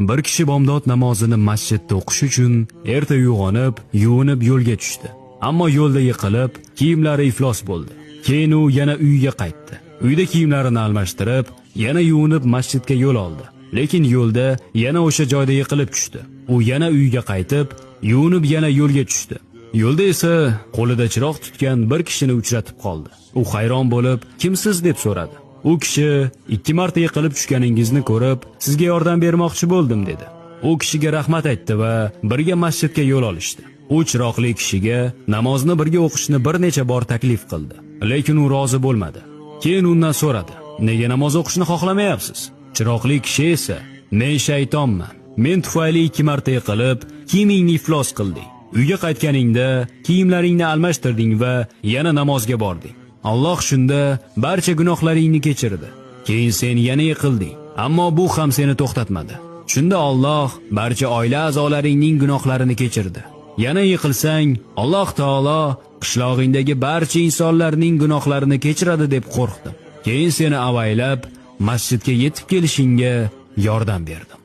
Bir kishi bomdod namozini masjidda o'qish uchun erta uyg'onib, yuvinib yo'lga tushdi. Ammo yo'lda yiqilib, kiyimlari iflos bo'ldi. Keyin u yana uyiga qaytdi. Uyda kiyimlarini almashtirib, yana yuvinib masjidga yo'l oldi. Lekin yo'lda yana o'sha joyda yiqilib tushdi. U yana uyiga qaytib, yuvinib yana yo'lga tushdi. Yo'lda esa qo'lida chiroq tutgan bir kishini uchratib qoldi. U hayron bo'lib, "Kimsiz?" deb so'radi. U kishi, "2 marta yiqilib tushganingizni ko'rib, sizga yordam bermoqchi bo'ldim" dedi. U kishiga rahmat aytdi va birga masjidga yo'l olishdi. U chiroqli kishiga namozni birga o'qishni bir necha bor taklif qildi, lekin u rozi bo'lmadi. Keyin undan so'radi: "Nega namoz o'qishni xohlamayapsiz?" Chiroqli kishi esa: "Men shaytonman. Men tufayli 2 marta yiqilib, kiyimingni iflos qilding. Uyga qaytganingda kiyimlaringni almashtirding va yana namozga bording. Alloh shunda barcha gunohlaringni kechirdi. Keyin sen yana yiqilding, ammo bu ham seni to'xtatmadi. Shunda Alloh barcha oila a'zolaringning gunohlarini kechirdi. Yana yiqilsang, Alloh taolo qishlog'ingdagi barcha insonlarning gunohlarini kechiradi deb qo'rqdim. Keyin seni avaylab masjidga yetib kelishingga yordam berdim."